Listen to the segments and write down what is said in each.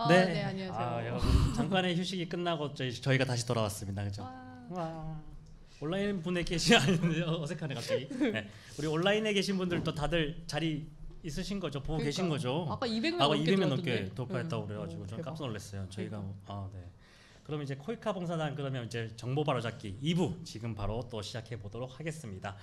네, 안녕하세요. 여러분 잠깐의 휴식이 끝나고 저희가 다시 돌아왔습니다. 그죠? 와. 온라인 분에 계시 아닌데 어색하네 갑자기. 네. 우리 온라인에 계신 분들도 다들 자리 있으신 거죠? 보고 계신 거죠? 아까 200명 넘게 돌파했다고 그래가지고 좀 깜짝 놀랐어요. 저희가 네. 그럼 이제 코이카 봉사단 그러면 이제 정보 바로잡기 2부 지금 바로 또 시작해 보도록 하겠습니다.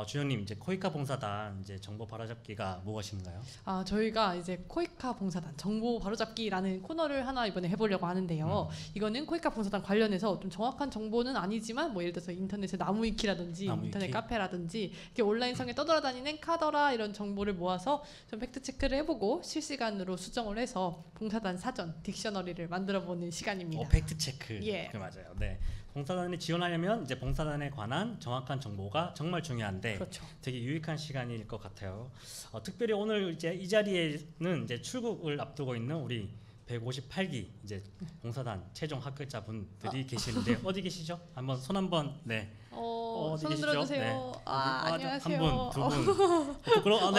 주영님 이제 코이카 봉사단 이제 정보 바로잡기가 무엇인가요? 저희가 이제 코이카 봉사단 정보 바로잡기라는 코너를 하나 이번에 해보려고 하는데요. 이거는 코이카 봉사단 관련해서 좀 정확한 정보는 아니지만 뭐 예를 들어서 인터넷에 나무위키라든지 인터넷 카페라든지 이렇게 온라인상에 떠돌아다니는 카더라 이런 정보를 모아서 좀 팩트 체크를 해보고 실시간으로 수정을 해서 봉사단 사전 딕셔너리를 만들어보는 시간입니다. 팩트 체크. 예. 맞아요. 네. 봉사단에 지원하려면 이제 봉사단에 관한 정확한 정보가 정말 중요한데 그렇죠. 되게 유익한 시간일 것 같아요. 특별히 오늘 이제 이 자리에는 이제 출국을 앞두고 있는 우리 158기 이제 봉사단 최종 합격자분들이 계시는데 어디 계시죠? 한번 손 한번 네. 손 들어주세요. 네. 안녕하세요. 한 분, 두 분.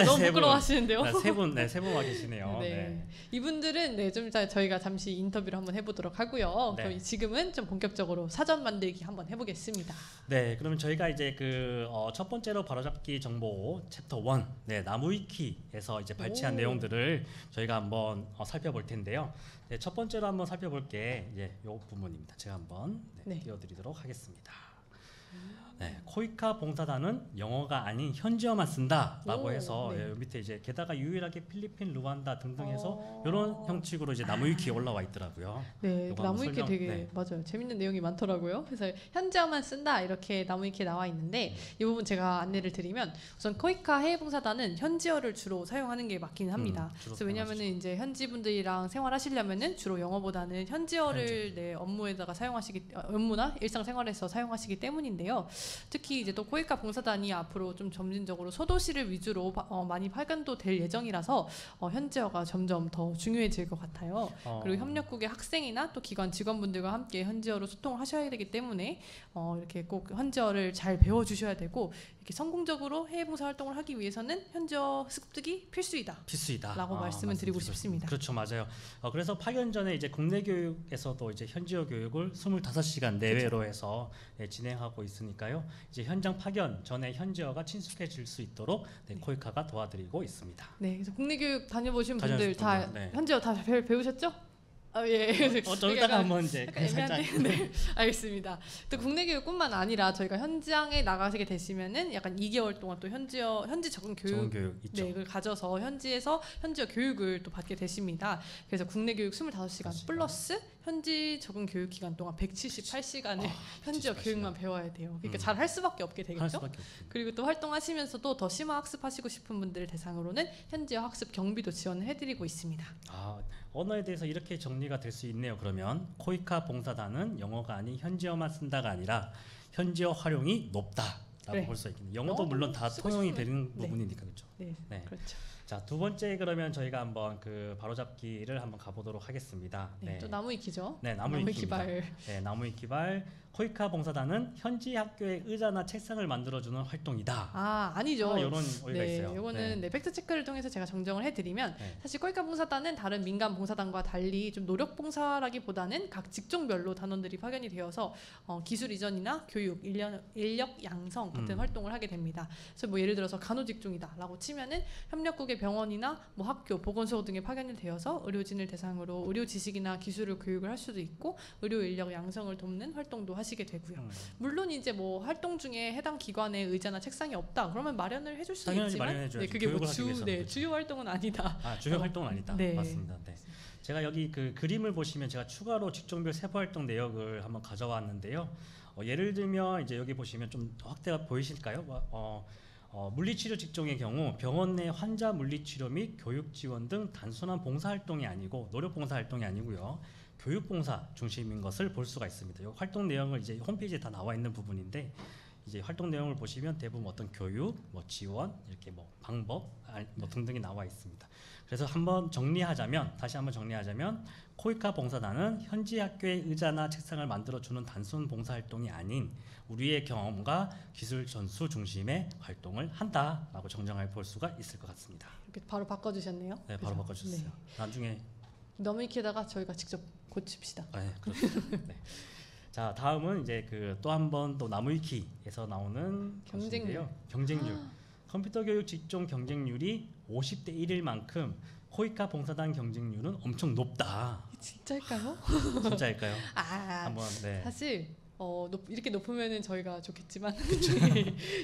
너무 부끄러워하시는데요. 세 분 와 계시네요. 네. 네. 이분들은 좀 이따 저희가 잠시 인터뷰를 한번 해보도록 하고요. 네. 그럼 지금은 좀 본격적으로 사전 만들기 한번 해보겠습니다. 네, 그러면 저희가 이제 첫 번째로 바로잡기 정보 챕터 1, 네, 나무위키에서 이제 발췌한 내용들을 저희가 한번 살펴볼 텐데요. 네, 첫 번째로 한번 살펴볼 게 이제 이 부분입니다. 제가 한번 띄워드리도록 하겠습니다. 네, 코이카 봉사단은 영어가 아닌 현지어만 쓴다라고 해서 밑에 이제 게다가 유일하게 필리핀, 루안다 등등 해서 이런 형식으로 이제 나무위키에 올라와 있더라고요. 네, 나무위키 되게 맞아요. 재밌는 내용이 많더라고요. 그래서 현지어만 쓴다 이렇게 나무위키에 나와 있는데 이 부분 제가 안내를 드리면 우선 코이카 해외봉사단은 현지어를 주로 사용하는 게 맞긴 합니다. 그래서 왜냐하면은 이제 현지 분들이랑 생활하시려면은 주로 영어보다는 현지어를 업무에다가 업무나 일상생활에서 사용하시기 때문인데요. 특히 이제 또 코이카 봉사단이 앞으로 좀 점진적으로 소도시를 위주로 많이 발간될 예정이라서 현지어가 점점 더 중요해질 것 같아요. 그리고 협력국의 학생이나 또 기관 직원분들과 함께 현지어로 소통을 하셔야 되기 때문에 이렇게 꼭 현지어를 잘 배워주셔야 되고 이렇게 성공적으로 해외봉사 활동을 하기 위해서는 현지어 습득이 필수이다라고 말씀을 드리고 싶습니다. 그렇죠, 맞아요. 그래서 파견 전에 이제 국내 교육에서도 이제 현지어 교육을 25시간 내외로 해서 진행하고 있으니까요. 이제 현장 파견 전에 현지어가 친숙해질 수 있도록 코이카가 도와드리고 있습니다. 네, 그래서 국내 교육 다녀보신 분들 다 현지어 다 배우셨죠? 예. 좀 이따가 한번 이제 살짝. 네, 알겠습니다. 또 국내 교육뿐만 아니라 저희가 현장에 나가게 되시면은 약간 2개월 동안 또 현지 적응 교육 있죠. 그걸 가져서 현지에서 현지어 교육을 또 받게 되십니다. 그래서 국내 교육 25시간 플러스 현지 적응 교육 기간 동안 178시간을 현지어 교육만 배워야 돼요. 그러니까 잘 할 수밖에 없게 되겠죠. 그리고 또 활동하시면서도 더 심화 학습하시고 싶은 분들 대상으로는 현지어 학습 경비도 지원을 해드리고 있습니다. 언어에 대해서 이렇게 정리가 될 수 있네요. 그러면 코이카 봉사단은 영어가 아닌 현지어만 쓴다가 아니라 현지어 활용이 높다라고 볼 수 있겠네요. 영어도 물론 다 통용이 되는 부분이니까 그렇죠. 네, 그렇죠. 자, 두 번째 그러면 저희가 한번 바로잡기를 한번 가보도록 하겠습니다. 또 나무위키죠. 네, 나무위키발. 코이카 봉사단은 현지 학교의 의자나 책상을 만들어주는 활동이다. 아니죠. 이런 오해가 있어요. 이거는 팩트 체크를 통해서 제가 정정을 해드리면 사실 코이카 봉사단은 다른 민간 봉사단과 달리 좀 노력 봉사라기보다는 각 직종별로 단원들이 파견이 되어서 기술 이전이나 교육, 인력 양성 같은 활동을 하게 됩니다. 그래서 뭐 예를 들어서 간호직종이다라고 치면은 협력국의 병원이나 뭐 학교, 보건소 등에 파견이 되어서 의료진을 대상으로 의료 지식이나 기술을 교육을 할 수도 있고 의료 인력 양성을 돕는 활동도 하시게 되고요. 물론 이제 뭐 활동 중에 해당 기관에 의자나 책상이 없다 그러면 마련을 해줄 수 있지만 그게 뭐 주요 활동은 아니다. 주요 활동은 아니다. 맞습니다. 제가 여기 그 그림을 보시면 제가 추가로 직종별 세부 활동 내역을 한번 가져왔는데요. 예를 들면 이제 여기 보시면 좀 확대가 보이실까요? 물리치료 직종의 경우 병원 내 환자 물리치료 및 교육 지원 등 단순한 봉사활동이 아니고 노력봉사활동이 아니고요. 교육봉사 중심인 것을 볼 수가 있습니다. 이 활동 내용을 이제 홈페이지에 다 나와 있는 부분인데 이제 활동 내용을 보시면 대부분 어떤 교육, 뭐 지원, 이렇게 뭐 방법 뭐 등등이 나와 있습니다. 그래서 다시 한번 정리하자면 코이카 봉사단은 현지 학교의 의자나 책상을 만들어주는 단순 봉사활동이 아닌 우리의 경험과 기술 전수 중심의 활동을 한다라고 정정해 볼 수가 있을 것 같습니다. 이렇게 바로 바꿔주셨네요. 네, 바로 바꿔주셨어요. 나중에 나무위키에다가 저희가 직접 고칩시다. 네, 그렇습니다. 네. 자, 다음은 이제 그 또 한 번 또 나무위키에서 나오는 경쟁률. 경쟁률. 컴퓨터 교육 직종 경쟁률이 50대 1일 만큼 코이카 봉사단 경쟁률은 엄청 높다. 진짜일까요? 진짜일까요? 아, 한번 네. 사실 이렇게 높으면은 저희가 좋겠지만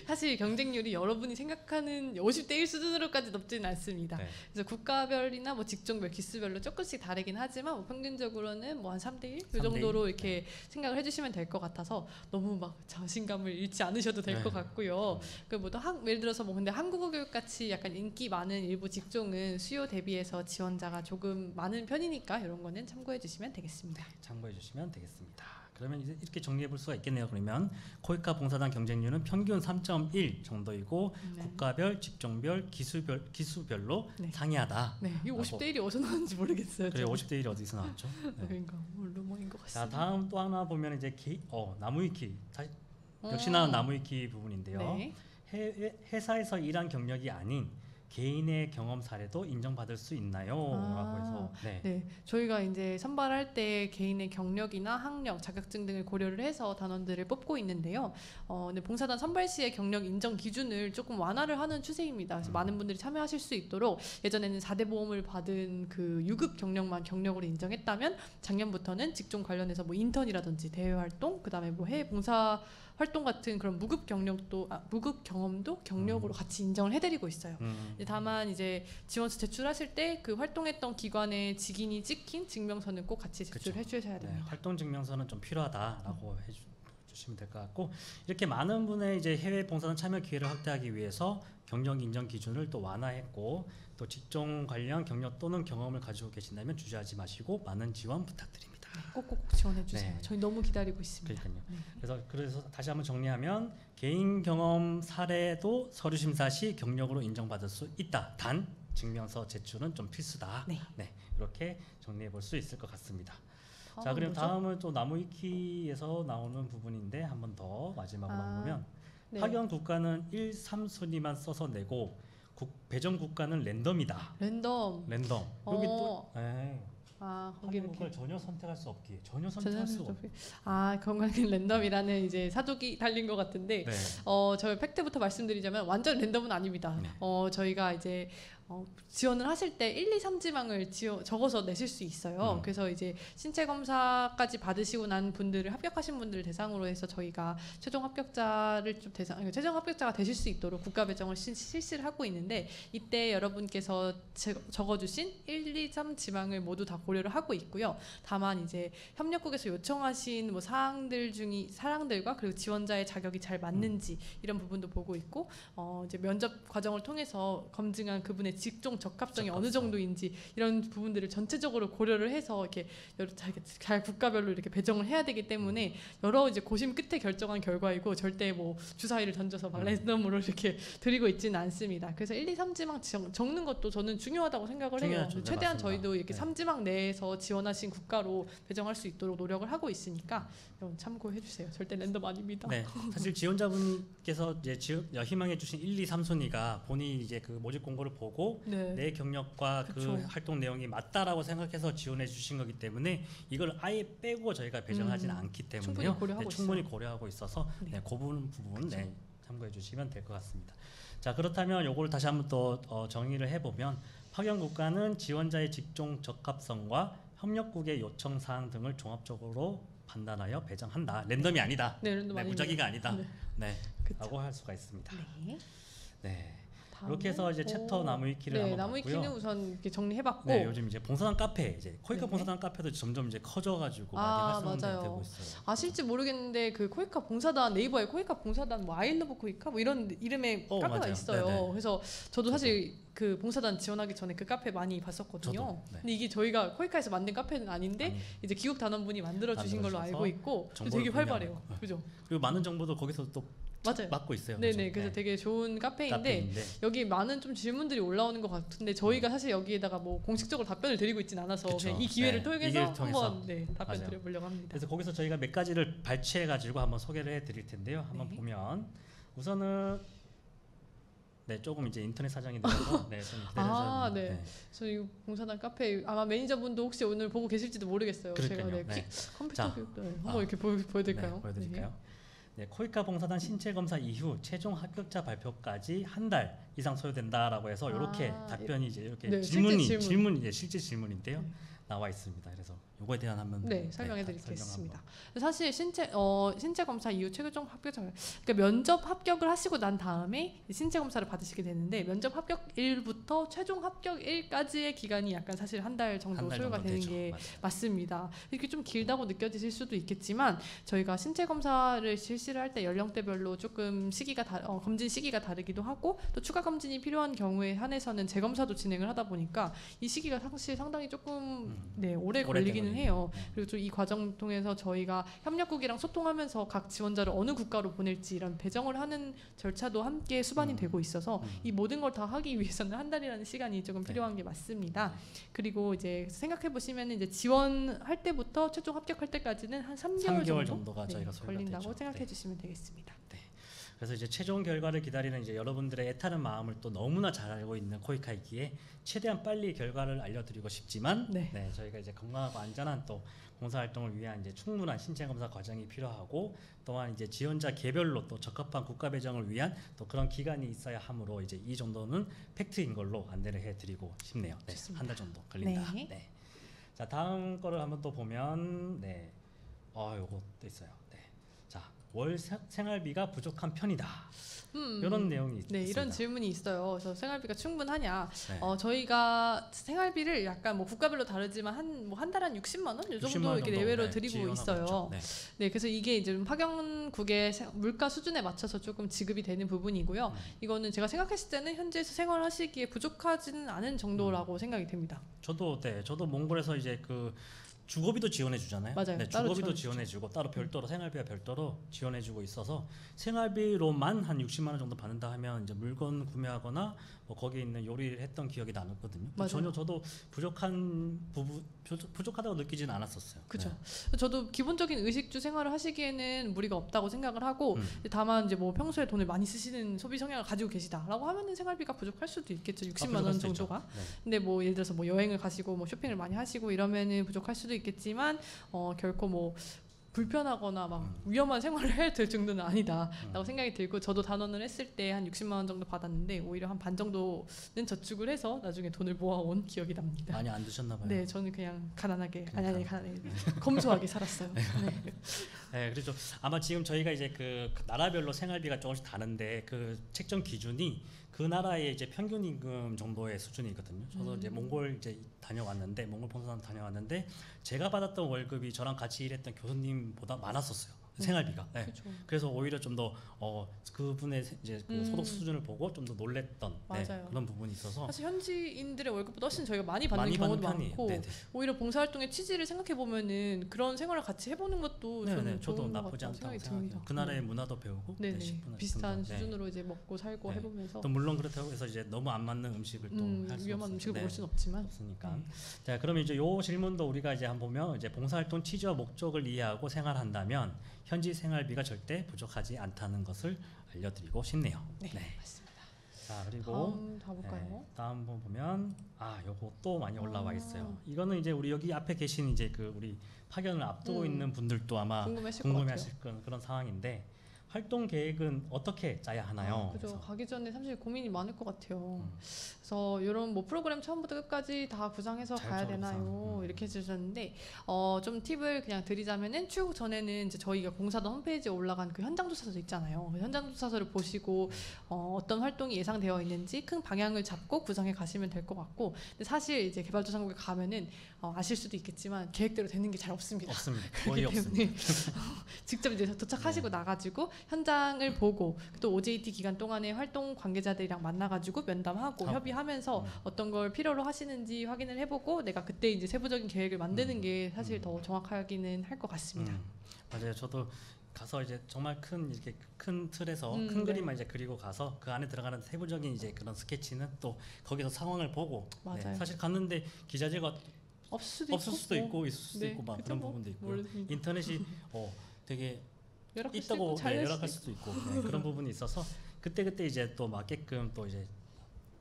사실 경쟁률이 여러분이 생각하는 50대 1 수준으로까지 높지는 않습니다. 네. 그래서 국가별이나 뭐 직종별, 기수별로 조금씩 다르긴 하지만 뭐 평균적으로는 뭐 한 3대 1 이 3대 1? 정도로 이렇게 생각을 해주시면 될 것 같아서 너무 막 자신감을 잃지 않으셔도 될 것 같고요. 예를 들어서 뭐 근데 한국어 교육 같이 약간 인기 많은 일부 직종은 수요 대비해서 지원자가 조금 많은 편이니까 이런 거는 참고해 주시면 되겠습니다. 참고해 주시면 되겠습니다. 그러면 이제 이렇게 정리해 볼 수가 있겠네요. 그러면 코이카 봉사단 경쟁률은 평균 3.1 정도이고 네. 국가별, 직종별, 기수별로 네. 상이하다. 네, 이 50대 1이 어디서 나왔는지 모르겠어요. 그래 50대 1이 어디서 나왔죠? 네. 그러니까 루머인 것 자, 같습니다. 다음 또 하나 보면 이제 나무위키 역시나 나무위키 부분인데요. 네. 회사에서 일한 경력이 아닌 개인의 경험 사례도 인정받을 수 있나요? 라고 해서 네, 저희가 이제 선발할 때 개인의 경력이나 학력, 자격증 등을 고려를 해서 단원들을 뽑고 있는데요. 근데 봉사단 선발 시의 경력 인정 기준을 조금 완화를 하는 추세입니다. 그래서 많은 분들이 참여하실 수 있도록 예전에는 4대 보험을 받은 그 유급 경력만 경력으로 인정했다면 작년부터는 직종 관련해서 뭐 인턴이라든지 대외 활동, 그다음에 뭐 해외 봉사 활동 같은 그런 무급 경험도 경력으로 같이 인정을 해드리고 있어요. 다만 이제 지원서 제출하실 때 그 활동했던 기관의 직인이 찍힌 증명서는 꼭 같이 제출해 주셔야 됩니다. 네, 활동 증명서는 좀 필요하다라고 해주시면 될 것 같고 이렇게 많은 분의 이제 해외 봉사단 참여 기회를 확대하기 위해서 경력 인정 기준을 또 완화했고 또 직종 관련 경력 또는 경험을 가지고 계신다면 주저하지 마시고 많은 지원 부탁드립니다. 꼭꼭 지원해 주세요. 네. 저희 너무 기다리고 있습니다. 그러니까요. 네. 그래서 다시 한번 정리하면 개인 경험 사례도 서류 심사 시 경력으로 인정받을 수 있다. 단 증명서 제출은 좀 필수다. 네. 이렇게 정리해 볼 수 있을 것 같습니다. 자, 다음은 그럼 뭐죠? 다음은 또 나무위키에서 나오는 부분인데 한 번 더 마지막으로 보면 네. 파견 국가는 1, 3순위만 써서 내고 배정 국가는 랜덤이다. 랜덤. 여기 또 거기 파견 국가를 이렇게 전혀 선택할 수 없기에 전혀 선택할 수가 없. 건강한 랜덤이라는 이제 사족이 달린 것 같은데 네. 저희 팩트부터 말씀드리자면 완전 랜덤은 아닙니다. 네. 저희가 이제 지원을 하실 때 1, 2, 3지망을 적어서 내실 수 있어요. 그래서 이제 신체 검사까지 받으시고 난 분들을 합격하신 분들을 대상으로 해서 저희가 최종 합격자가 되실 수 있도록 국가 배정을 실시를 하고 있는데 이때 여러분께서 적어주신 1, 2, 3지망을 모두 다 고려를 하고 있고요. 다만 이제 협력국에서 요청하신 뭐 사항들과 그리고 지원자의 자격이 잘 맞는지 이런 부분도 보고 있고 이제 면접 과정을 통해서 검증한 그분의 직종 적합성이 어느 정도인지 이런 부분들을 전체적으로 고려를 해서 이렇게 잘 국가별로 이렇게 배정을 해야 되기 때문에 여러 이제 고심 끝에 결정한 결과이고 절대 뭐 주사위를 던져서 막 랜덤으로 이렇게 드리고 있지는 않습니다. 그래서 1, 2, 3지망 적는 것도 저는 중요하다고 생각을 해요. 중요하죠. 최대한 맞습니다. 저희도 이렇게 네. 3지망 내에서 지원하신 국가로 배정할 수 있도록 노력을 하고 있으니까 여러분 참고해 주세요. 절대 랜덤 아닙니다. 네, 사실 지원자분께서 이제 희망해 주신 1, 2, 3순위가 본인이 이제 그 모집 공고를 보고 내 경력과 그쵸. 그 활동 내용이 맞다라고 생각해서 지원해 주신 거기 때문에 이걸 아예 빼고 저희가 배정하지는 않기 때문에요. 충분히 고려하고 있어서 그 부분 참고해 주시면 될 것 같습니다. 자, 그렇다면 요걸 다시 한번 또 정의를 해보면 파견 국가는 지원자의 직종 적합성과 협력국의 요청 사항 등을 종합적으로 판단하여 배정한다. 랜덤이 아니다. 무작위가 아니다. 라고 할 수가 있습니다. 네. 이렇게 해서 이제 챕터 나무위키를 한번 나무위키는 봤고요. 우선 이렇게 정리해봤고 요즘 이제 봉사단 카페 코이카 봉사단 카페도 점점 이제 커져가지고 많이 활성화되고 있어요. 아실지 모르겠는데 그 코이카 봉사단 네이버에 코이카 봉사단 뭐 아이러브 코이카 뭐 이런 이름의 카페가 맞아요. 있어요. 네네. 그래서 저도 사실 그 봉사단 지원하기 전에 그 카페 많이 봤었거든요. 근데 이게 저희가 코이카에서 만든 카페는 아닌데 이제 기획 단원분이 만들어 주신 걸로 알고 있고 되게 활발해요. 그죠? 그리고 많은 정보도 거기서 또 맡고 있어요. 네네. 그래서 되게 좋은 카페인데 여기 많은 좀 질문들이 올라오는 것 같은데 저희가 사실 여기에다가 뭐 공식적으로 답변을 드리고 있지는 않아서 그냥 이 기회를 통해서 한번 답변 드려보려고 합니다. 그래서 거기서 저희가 몇 가지를 발췌해가지고 한번 소개를 해드릴 텐데요. 한번 보면 우선은 네, 조금 이제 인터넷 사정이 되어서 네, 좀 아, 기다려주셨는데 네. 네. 저희 봉사단 카페 아마 매니저분도 혹시 오늘 보고 계실지도 모르겠어요. 그러니까요. 제가 네. 컴퓨터 자, 교육도 한번 이렇게 보여드릴까요? 네, 보여드릴까요? 네, 코이카 봉사단 신체 검사 이후 최종 합격자 발표까지 한 달 이상 소요된다라고 해서 이렇게 답변이 이제 이렇게 네, 질문 이제 실제 질문인데요. 네. 나와 있습니다. 그래서 이거에 대한 한번 네, 설명해드리겠습니다. 사실 신체 검사 이후 최종 합격자, 그러니까 면접 합격을 하시고 난 다음에 신체 검사를 받으시게 되는데 면접 합격일부터 최종 합격일까지의 기간이 약간 사실 한 달 정도 소요가 되는 되죠. 게 맞아요. 맞습니다. 이렇게 좀 길다고 느껴지실 수도 있겠지만 저희가 신체 검사를 실시를 할 때 연령대별로 조금 검진 시기가 다르기도 하고 또 추가 검진이 필요한 경우에 한해서는 재검사도 진행을 하다 보니까 이 시기가 사실 상당히 조금 오래 걸리기는 해요. 그리고 또 이 과정 통해서 저희가 협력국이랑 소통하면서 각 지원자를 어느 국가로 보낼지 이런 배정을 하는 절차도 함께 수반이 되고 있어서 이 모든 걸 다 하기 위해서는 한 달이라는 시간이 조금 필요한 게 맞습니다. 그리고 이제 생각해 보시면 이제 지원할 때부터 최종 합격할 때까지는 한 3개월 정도가 저희가 소요가 걸린다고 되죠. 생각해 주시면 되겠습니다. 네. 그래서 이제 최종 결과를 기다리는 이제 여러분들의 애타는 마음을 또 너무나 잘 알고 있는 코이카이기에 최대한 빨리 결과를 알려드리고 싶지만 네, 저희가 이제 건강하고 안전한 또 봉사활동을 위한 이제 충분한 신체 검사 과정이 필요하고 또한 이제 지원자 개별로 또 적합한 국가 배정을 위한 또 그런 기간이 있어야 하므로 이제 이 정도는 팩트인 걸로 안내를 해드리고 싶네요. 네, 한 달 정도 걸린다. 네. 네. 자, 다음 거를 한번 또 보면 요것도 있어요. 네. 자, 월 생활비가 부족한 편이다. 이런 내용이 있습니다. 이런 질문이 있어요. 그래서 생활비가 충분하냐? 네. 저희가 생활비를 약간 뭐 국가별로 다르지만 한 달에 한 60만 원 이 정도 이렇게 내외로 드리고 있어요. 네, 그래서 이게 이제 파견국의 물가 수준에 맞춰서 조금 지급이 되는 부분이고요. 이거는 제가 생각했을 때는 현지에서 생활하시기에 부족하지는 않은 정도라고 생각이 됩니다. 저도 몽골에서 이제 그 주거비도 지원해 주잖아요. 맞아요. 네, 주거비도 지원해 주고 따로 별도로 생활비와 별도로 지원해 주고 있어서 생활비로만 한 60만 원 정도 받는다 하면 이제 물건 구매하거나 뭐 거기에 있는 요리를 했던 기억이 나거든요. 전혀 저도 부족하다고 느끼지는 않았었어요. 그렇죠. 네. 저도 기본적인 의식주 생활을 하시기에는 무리가 없다고 생각을 하고 다만 이제 뭐 평소에 돈을 많이 쓰시는 소비 성향을 가지고 계시다라고 하면은 생활비가 부족할 수도 있겠죠. 60만 원 정도가. 네. 근데 뭐 예를 들어서 뭐 여행을 가시고 뭐 쇼핑을 많이 하시고 이러면은 부족할 수도 있겠지만 결코 뭐 불편하거나 막 위험한 생활을 해야 될 정도는 아니다라고 생각이 들고 저도 단원을 했을 때 한 60만 원 정도 받았는데 오히려 한 반 정도는 저축을 해서 나중에 돈을 모아온 기억이 납니다. 많이 안 드셨나 봐요. 네, 저는 그냥 가난하게 검소하게 살았어요. 네, 그렇죠. 아마 지금 저희가 이제 그 나라별로 생활비가 조금씩 다른데 그 책정 기준이 그 나라의 이제 평균 임금 정도의 수준이거든요. 저도 이제 몽골 몽골 봉사단 다녀왔는데 제가 받았던 월급이 저랑 같이 일했던 교수님보다 많았었어요. 생활비가. 네. 그렇죠. 그래서 오히려 좀 더 그분의 이제 그 소득 수준을 보고 좀 더 놀랬던 그런 부분이 있어서 사실 현지인들의 월급보다 훨씬 저희가 많이 받는 경우도 많고 오히려 봉사활동의 취지를 생각해 보면은 그런 생활을 같이 해보는 것도 저도 나쁘지 않다고 생각해요. 그 나라의 문화도 배우고 비슷한 수준으로 이제 먹고 살고 해보면서 또 물론 그렇다고 해서 이제 너무 안 맞는 음식을 또 할 수 위험한 음식을 먹을 수는 없지만 없으니까. 자, 그러면 이제 요 질문도 우리가 이제 한번 보면 이제 봉사활동 취지와 목적을 이해하고 생활한다면 현지 생활비가 절대 부족하지 않다는 것을 알려드리고 싶네요. 네, 맞습니다. 자, 그리고 다음 가볼까요? 다음 번 보면 요거 또 많이 올라와 있어요. 이거는 이제 우리 여기 앞에 계신 이제 그 우리 파견을 앞두고 있는 분들도 아마 궁금해하실 그런 상황인데 활동 계획은 어떻게 짜야 하나요? 그죠. 가기 전에 사실 고민이 많을 것 같아요. 그래서 이런 뭐 프로그램 처음부터 끝까지 다 구상해서 가야 되나요? 이렇게 해주셨는데 좀 팁을 그냥 드리자면은 출국 전에는 이제 저희가 공사단 홈페이지에 올라간 그 현장 조사서 있잖아요. 그 현장 조사서를 보시고 어떤 활동이 예상되어 있는지 큰 방향을 잡고 구상해 가시면 될 것 같고, 근데 사실 이제 개발도상국에 가면은 아실 수도 있겠지만 계획대로 되는 게 잘 없습니다. 거의 없습니다. 직접 이제 도착하시고 나가지고 현장을 보고 또 OJT 기간 동안에 활동 관계자들이랑 만나가지고 면담하고 협의하면서 어떤 걸 필요로 하시는지 확인을 해보고 내가 그때 이제 세부적인 계획을 만드는 게 사실 더 정확하기는 할 것 같습니다. 맞아요. 저도 가서 이제 정말 이렇게 큰 틀에서 큰 그림만 이제 그리고 가서 그 안에 들어가는 세부적인 이제 그런 스케치는 또 거기서 상황을 보고 사실 갔는데 기자재가 없을 수도 있고 있을 수도 있고 막 그런 부분도 있고 인터넷이 되게 있다고 연락할 수도 있고 그런 부분이 있어서 그때 이제 또 맞게끔 또 이제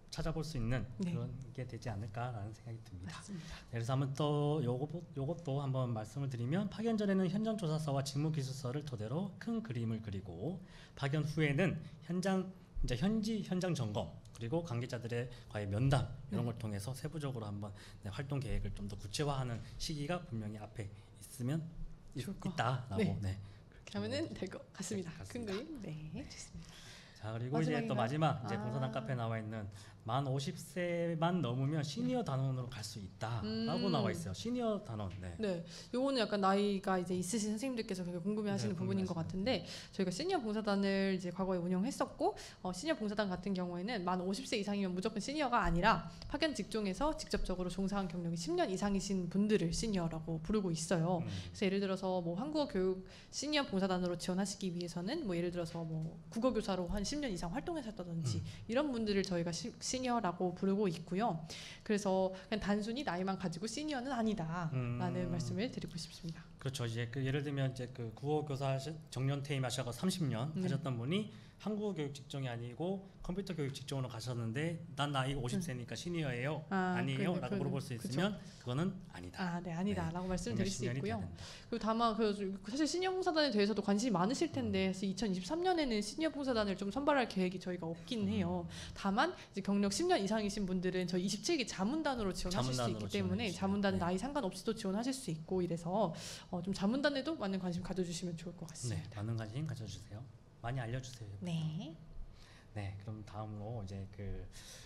찾아볼 수 있는 네. 그런 게 되지 않을까라는 생각이 듭니다. 맞습니다. 그래서 한번 또 요것도 한번 말씀을 드리면 파견 전에는 현장 조사서와 직무 기술서를 토대로 큰 그림을 그리고 파견 후에는 현장 점검 그리고 관계자들의 과의 면담 이런 걸 통해서 세부적으로 한번 활동 계획을 좀 더 구체화하는 시기가 분명히 앞에 있으면 있다라고 네. 그렇게 하면은 될 것 같습니다. 큰 그림. 네, 좋습니다. 자 그리고 이제 또 마지막 이제 봉사단 카페에 나와 있는 만 50세만 넘으면 시니어 단원으로 갈 수 있다라고 나와 있어요. 시니어 단원. 네, 요거는 약간 나이가 이제 있으신 선생님들께서 되게 궁금해하시는 부분인 것 같은데 저희가 시니어 봉사단을 이제 과거에 운영했었고 시니어 봉사단 같은 경우에는 만 50세 이상이면 무조건 시니어가 아니라 파견 직종에서 직접적으로 종사한 경력이 10년 이상이신 분들을 시니어라고 부르고 있어요. 그래서 예를 들어서 뭐 한국어 교육 시니어 봉사단으로 지원하시기 위해서는 뭐 예를 들어서 뭐 국어 교사로 한 10년 이상 활동하셨다든지 이런 분들을 저희가 시니어라고 부르고 있고요. 그래서 그냥 단순히 나이만 가지고 시니어는 아니다라는 말씀을 드리고 싶습니다. 그렇죠. 이제 그 예를 들면 이제 그 국어 교사 정년 퇴임하셔서 30년 하셨던 분이 한국어 교육 직종이 아니고 컴퓨터 교육 직종으로 가셨는데 난 나이가 50세니까 시니어예요? 아니에요? 라고 물어볼 수 있으면 그거는 아니다. 네, 아니다라고 네. 말씀을 드릴 수 있고요. 그리고 다만 사실 시니어 봉사단에 대해서도 관심이 많으실 텐데 2023년에는 시니어 봉사단을 좀 선발할 계획이 저희가 없긴 해요. 다만 이제 경력 10년 이상이신 분들은 저희 27기 자문단으로 지원하실 수 있기 때문에 자문단 나이 상관없이도 지원하실 수 있고 이래서 좀 자문단에도 많은 관심 가져주시면 좋을 것 같습니다. 네, 많은 관심 가져주세요. 많이 알려주세요. 네. 네, 그럼 다음으로 이제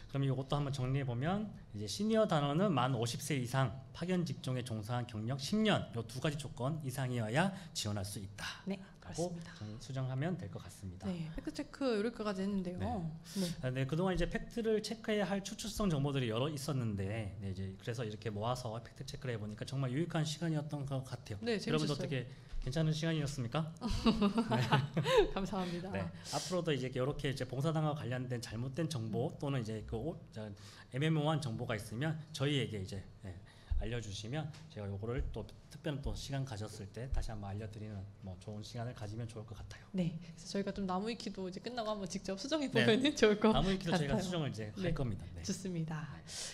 그럼 이것도 한번 정리해 보면 이제 시니어 단원은 만 50세 이상 파견 직종에 종사한 경력 10년 요 두 가지 조건 이상이어야 지원할 수 있다. 네, 그렇습니다. 수정하면 될 것 같습니다. 네, 팩트 체크 이렇게까지 했는데요. 네, 그동안 이제 팩트를 체크해야 할 추출성 정보들이 여러 있었는데, 이제 그래서 이렇게 모아서 팩트 체크를 해보니까 정말 유익한 시간이었던 것 같아요. 네, 재밌었어요. 여러분도 어떻게 괜찮은 시간이었습니까? 네. 감사합니다. 네, 앞으로도 이제 이렇게 이제 봉사단과 관련된 잘못된 정보 또는 이제 애매모호한 정보가 있으면 저희에게 이제 알려주시면 제가 요거를 또 특별한 또 시간 가졌을 때 다시 한번 알려드리는 뭐 좋은 시간을 가지면 좋을 것 같아요. 네, 그래서 저희가 좀 나무 위키도 이제 끝나고 한번 직접 수정해 보면은 좋을 것 같아요. 나무 위키도 저희가 수정을 이제 할 겁니다. 네. 좋습니다.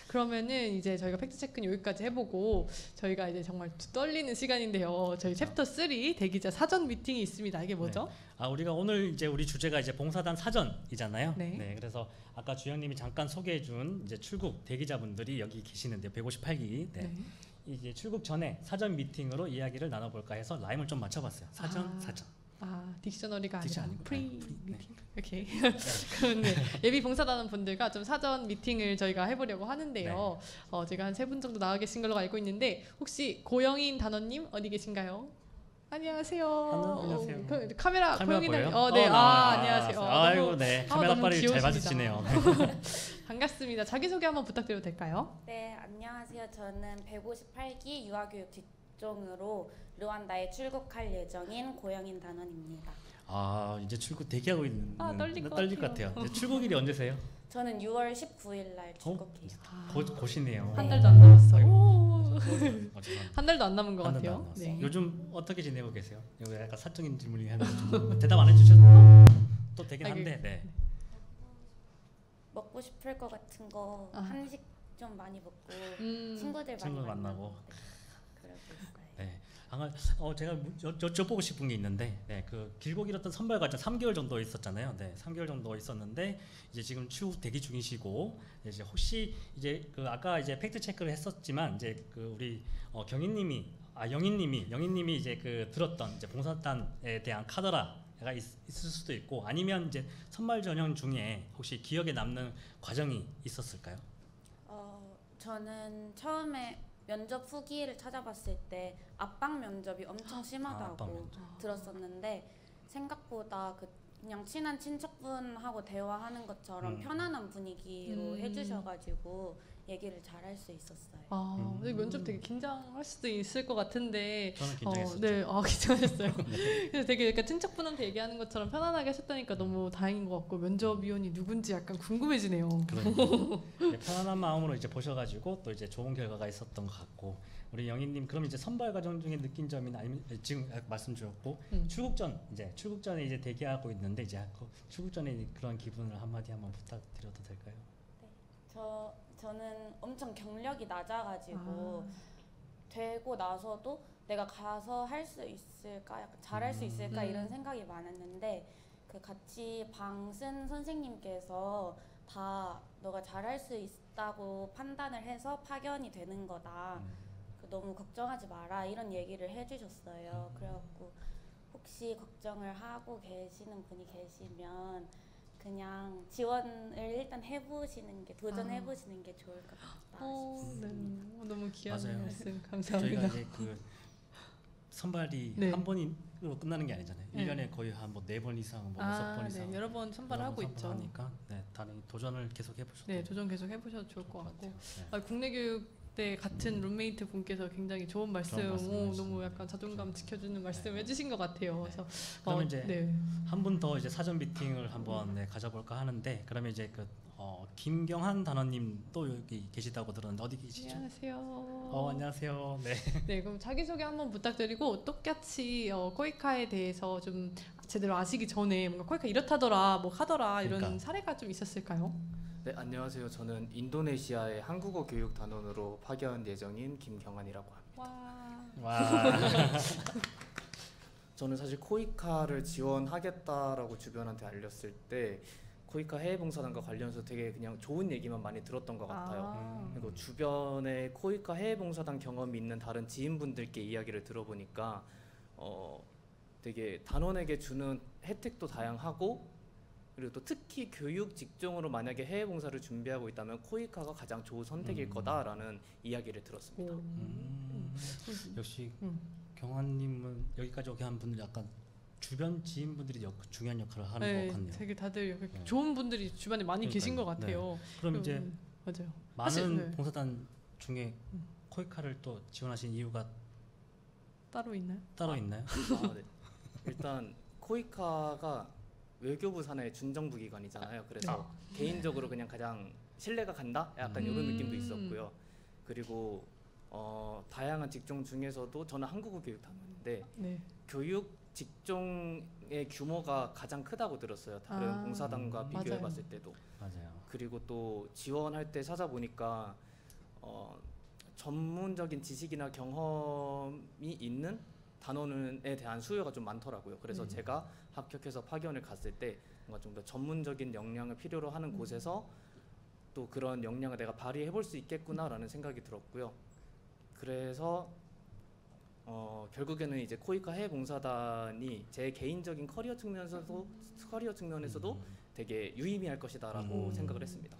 그러면은 이제 저희가 팩트 체크는 여기까지 해보고 저희가 이제 정말 떨리는 시간인데요. 저희 챕터 3 대기자 사전 미팅이 있습니다. 이게 뭐죠? 우리가 오늘 이제 우리 주제가 이제 봉사단 사전이잖아요. 네. 그래서 아까 주영님이 잠깐 소개해준 이제 출국 대기자분들이 여기 계시는데 158기. 이제 출국 전에 사전 미팅으로 이야기를 나눠볼까 해서 라임을 좀 맞춰봤어요. 사전. 딕셔너리가 딕션 아니라 아니고, 프리 미팅. 오케이. 그런데 예비 봉사단원 분들과 좀 사전 미팅을 저희가 해보려고 하는데요. 제가 한 3분 정도 나와 계신 걸로 알고 있는데 혹시 고영인 단원님 어디 계신가요? 안녕하세요. 안녕하세요. 카메라 고영인 보여요? 단원. 네. 안녕하세요. 아이고 네. 카메라 너무 빨리 잘 귀여우십니다. 봐주시네요. 반갑습니다. 자기소개 한번 부탁드려도 될까요? 네, 안녕하세요. 저는 158기 유아교육 직종으로 르완다에 출국할 예정인 고영인 단원입니다. 이제 출국 대기하고 있는 떨릴 것 같아요. 이제 출국일이 언제세요? 저는 6월 19일 날 출국해요. 곧이네요. 한 달도 안 남았어. 한 달도 안 남은 것 한 달도 안 같아요. 남았어요. 요즘 어떻게 지내고 계세요? 이거 약간 사적인 질문이 하는데 대답 안 해주셔도 또 되긴 한데. 네. 먹고 싶을 것 같은 거 한식 좀 많이 먹고 친구들 많이 만나고 그러고 있어요. 네. 제가 여쭤보고 싶은 게 있는데, 그 길고 길었던 선발 과정 3개월 정도 있었잖아요. 3개월 정도 있었는데 이제 지금 출국 대기 중이시고 이제 혹시 이제 그 아까 이제 팩트 체크를 했었지만 이제 그 우리 영희님이 이제 그 들었던 이제 봉사단에 대한 카더라가 있을 수도 있고 아니면 이제 선발 전형 중에 혹시 기억에 남는 과정이 있었을까요? 저는 처음에 면접 후기를 찾아봤을 때 압박 면접이 엄청 심하다고 들었었는데 생각보다 그냥 친한 친척분하고 대화하는 것처럼 편안한 분위기로 해주셔가지고 얘기를 잘 할 수 있었어요. 근데 면접 되게 긴장할 수도 있을 것 같은데. 저는 긴장했었죠. 네, 긴장하셨어요. 그래서 되게 약간 친척분한테 얘기하는 것처럼 편안하게 하셨다니까 너무 다행인 것 같고 면접위원이 누군지 약간 궁금해지네요. 네, 편안한 마음으로 이제 보셔가지고 또 이제 좋은 결과가 있었던 것 같고 우리 영희님 그럼 이제 선발 과정 중에 느낀 점이나 아니면 지금 말씀 주셨고 출국 전에 이제 대기하고 있는데 이제 출국 전에 그런 기분을 한마디 한번 부탁드려도 될까요? 네, 저는 엄청 경력이 낮아가지고 되고 나서도 내가 가서 할 수 있을까, 약간 잘할 수 있을까 이런 생각이 많았는데 그 같이 방 쓴 선생님께서 다 너가 잘할 수 있다고 판단을 해서 파견이 되는 거다. 너무 걱정하지 마라 이런 얘기를 해주셨어요. 그래갖고 혹시 걱정을 하고 계시는 분이 계시면 그냥 지원을 일단 해보시는 게 도전해보시는 게 좋을 것 같다. 네. 너무 귀한 맞아요. 말씀 감사합니다. 저희가 이제 그 선발이 네. 한 번으로 끝나는 게 아니잖아요. 1년에 거의 한 뭐 4번 이상, 뭐 6번 이상 여러 번 선발하고 있죠. 하니까 당연히 도전을 계속 해보셔도 네, 도전 계속 해보셔도 좋을 것 같고. 네. 국내 교육 때 같은 룸메이트 분께서 굉장히 좋은 말씀, 너무 약간 자존감 지켜주는 말씀 해주신 것 같아요. 그래서 그러면 이제 한 분 더 이제 사전 미팅을 한번 가져볼까 하는데 그러면 이제 김경한 단원님 또 여기 계시다고 들었는데 어디 계시죠? 안녕하세요. 안녕하세요. 네. 네, 그럼 자기소개 한번 부탁드리고 똑같이 코이카에 대해서 좀 제대로 아시기 전에 뭔가 코이카 이렇다더라, 뭐 하더라 이런 사례가 좀 있었을까요? 네, 안녕하세요. 저는 인도네시아의 한국어 교육 단원으로 파견 예정인 김경환이라고 합니다. 와. 저는 사실 코이카를 지원하겠다라고 주변한테 알렸을 때 코이카 해외봉사단과 관련해서 되게 그냥 좋은 얘기만 많이 들었던 것 같아요. 그리고 주변에 코이카 해외봉사단 경험이 있는 다른 지인분들께 이야기를 들어보니까 되게 단원에게 주는 혜택도 다양하고 그리고 또 특히 교육 직종으로 만약에 해외 봉사를 준비하고 있다면 코이카가 가장 좋은 선택일 거다라는 이야기를 들었습니다. 역시 경환님은 여기까지 오게 한 분들 약간 주변 지인분들이 중요한 역할을 하는 것 같네요. 되게 다들 좋은 분들이 주변에 많이 계신 것 같아요. 그럼 이제 맞아요. 많은 봉사단 중에 코이카를 또 지원하신 이유가 따로 있나요? 네. 일단 코이카가 외교부 산하의 준정부 기관이잖아요. 그래서 개인적으로 그냥 가장 신뢰가 간다? 약간 이런 느낌도 있었고요. 그리고 다양한 직종 중에서도 저는 한국어 교육 단원인데 교육 직종의 규모가 가장 크다고 들었어요. 다른 봉사단과 비교해봤을 때도. 맞아요. 그리고 또 지원할 때 찾아보니까 전문적인 지식이나 경험이 있는 단원에 대한 수요가 좀 많더라고요. 그래서 제가 합격해서 파견을 갔을 때 뭔가 좀 더 전문적인 역량을 필요로 하는 곳에서 또 그런 역량을 내가 발휘해 볼 수 있겠구나라는 생각이 들었고요. 그래서 결국에는 이제 코이카 해외봉사단이 제 개인적인 커리어 측면에서도 되게 유의미할 것이다라고 생각을 했습니다.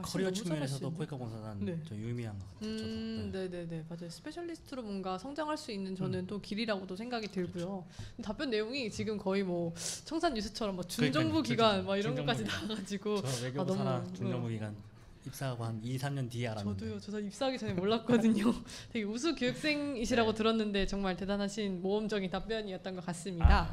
커리어 측면에서도 코이카 봉사단 좀 유의미한 것 같아요. 저도. 네네네 맞아요. 스페셜리스트로 뭔가 성장할 수 있는 저는 또 길이라고도 생각이 들고요. 답변 내용이 지금 거의 뭐 청산 뉴스처럼 뭐 준정부 기관 막 이런 것까지 나와가지고 저 외교부 산하 준정부 기관 입사하고 한 2, 3년 뒤에 알았는데. 저도 입사하기 전에 몰랐거든요. 되게 우수 교육생이시라고 들었는데 정말 대단하신 모험적인 답변이었던 것 같습니다.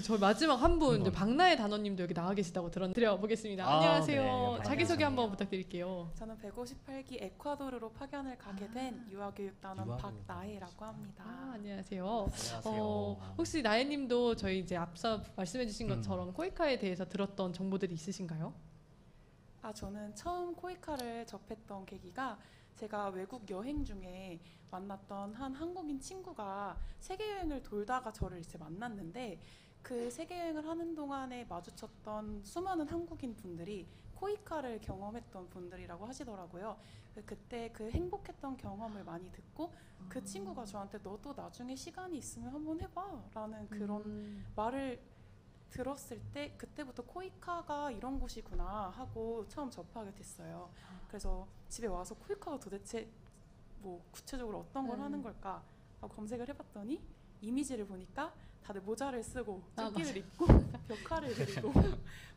저희 마지막 한 분 박나혜 단원님도 여기 나와 계시다고 드려보겠습니다. 안녕하세요. 네, 자기소개 한번 부탁드릴게요. 저는 158기 에콰도르로 파견을 가게 된 유아교육단원 박나혜라고 합니다. 안녕하세요. 혹시 나혜님도 저희 이제 앞서 말씀해주신 것처럼 코이카에 대해서 들었던 정보들이 있으신가요? 저는 처음 코이카를 접했던 계기가 제가 외국 여행 중에 만났던 한 한국인 친구가 세계 여행을 돌다가 저를 이제 만났는데 그 세계 여행을 하는 동안에 마주쳤던 수많은 한국인 분들이 코이카를 경험했던 분들이라고 하시더라고요. 그때 그 행복했던 경험을 많이 듣고 그 친구가 저한테 너도 나중에 시간이 있으면 한번 해봐 라는 그런 말을 들었을 때 그때부터 코이카가 이런 곳이구나 하고 처음 접하게 됐어요. 그래서 집에 와서 코이카가 도대체 뭐 구체적으로 어떤 걸 하는 걸까 하고 검색을 해봤더니 이미지를 보니까 다들 모자를 쓰고 조끼를 입고 벽화를 그리고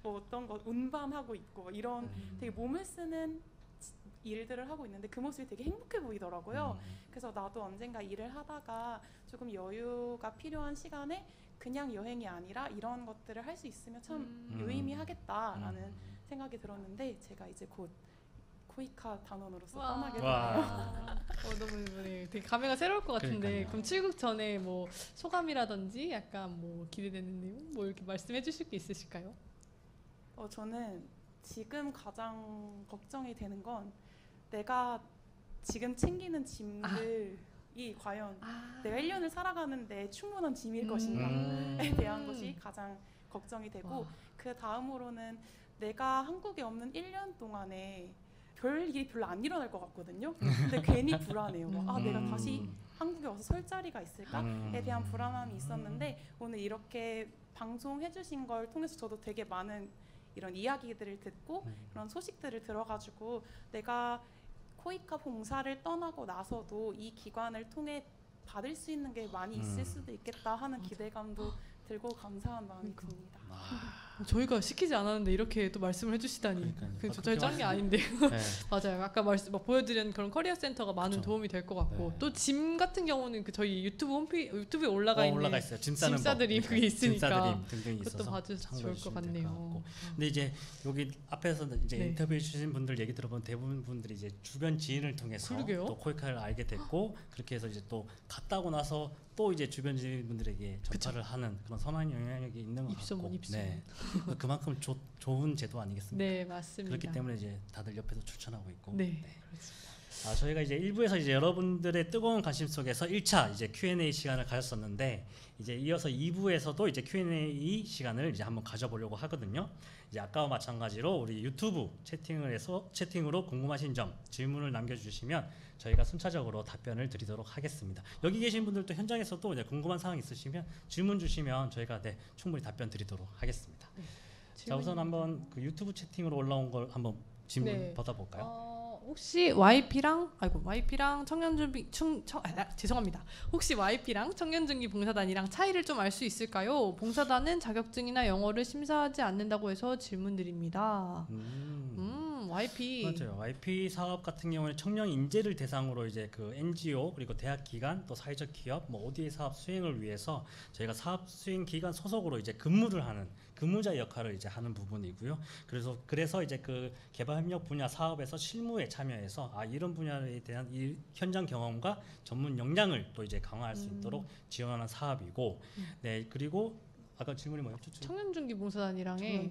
뭐 어떤 거 운반하고 있고 이런 되게 몸을 쓰는 일들을 하고 있는데 그 모습이 되게 행복해 보이더라고요. 그래서 나도 언젠가 일을 하다가 조금 여유가 필요한 시간에 그냥 여행이 아니라 이런 것들을 할 수 있으면 참 유의미하겠다라는 생각이 들었는데 제가 이제 곧 코이카 단원으로서 떠나게 되네요. 너무 되게 감회가 새로울 것 같은데 그러니까요. 그럼 출국 전에 뭐 소감이라든지 약간 뭐 기대되는 내용 뭐 이렇게 말씀해 주실 게 있으실까요? 저는 지금 가장 걱정이 되는 건 내가 지금 챙기는 짐들이 과연 내가 1년을 살아가는데 충분한 짐일 것인가에 대한 것이 가장 걱정이 되고 그 다음으로는 내가 한국에 없는 1년 동안에 별 일이 별로 안 일어날 것 같거든요. 근데 괜히 불안해요. 내가 다시 한국에 와서 설 자리가 있을까에 대한 불안함이 있었는데 오늘 이렇게 방송해주신 걸 통해서 저도 되게 많은 이런 이야기들을 듣고 그런 소식들을 들어가지고 내가 코이카 봉사를 떠나고 나서도 이 기관을 통해 받을 수 있는 게 많이 있을 수도 있겠다 하는 기대감도 들고 감사한 마음이 듭니다. 저희가 시키지 않았는데 이렇게 또 말씀을 해주시다니 저희 짠 게 아닌데 네. 맞아요. 아까 보여드린 그런 커리어 센터가 많은 도움이 될 것 같고 네. 또 짐 같은 경우는 저희 유튜브에 올라가 있어요. 짐 싸는 짐싸들이 법. 그게 있으니까 짐싸드림 등등이 그것도 있어서 봐주셔서 좋을 것 같네요. 근데 이제 여기 앞에서 이제 네. 인터뷰해 주신 분들 얘기 들어보면 대부분 분들이 이제 주변 지인을 통해서 또 코이카를 알게 됐고 그렇게 해서 이제 또 갔다 오고 나서 또 이제 주변 지인분들에게 전파를 하는 그런 선한 영향력이 있는 것 같고 네. 그만큼 좋은 제도 아니겠습니까? 네, 맞습니다. 그렇기 때문에 이제 다들 옆에서 추천하고 있고. 네. 저희가 이제 1부에서 이제 여러분들의 뜨거운 관심 속에서 1차 이제 Q&A 시간을 가졌었는데 이제 이어서 2부에서도 이제 Q&A 시간을 이제 한번 가져보려고 하거든요. 이제 아까와 마찬가지로 우리 유튜브 채팅으로 궁금하신 점 질문을 남겨주시면 저희가 순차적으로 답변을 드리도록 하겠습니다. 여기 계신 분들도 현장에서도 이제 궁금한 사항 있으시면 질문 주시면 저희가 충분히 답변 드리도록 하겠습니다. 네. 자, 우선 한번 그 유튜브 채팅으로 올라온 걸 한번 질문 받아볼까요? 혹시 YP랑 청년준비 죄송합니다. 혹시 YP랑 청년준비 봉사단이랑 차이를 좀 알 수 있을까요? 봉사단은 자격증이나 영어를 심사하지 않는다고 해서 질문드립니다. YP 맞아요. YP 사업 같은 경우는 청년 인재를 대상으로 이제 그 NGO 그리고 대학 기관 또 사회적 기업 뭐 ODA 사업 수행을 위해서 저희가 사업 수행 기관 소속으로 이제 근무를 하는 근무자 역할을 이제 하는 부분이고요. 그래서 이제 그 개발협력 분야 사업에서 실무에 참여해서 이런 분야에 대한 이 현장 경험과 전문 역량을 또 이제 강화할 수 있도록 지원하는 사업이고, 네 그리고 아까 질문이 뭐였죠? 청년준비 봉사단이랑의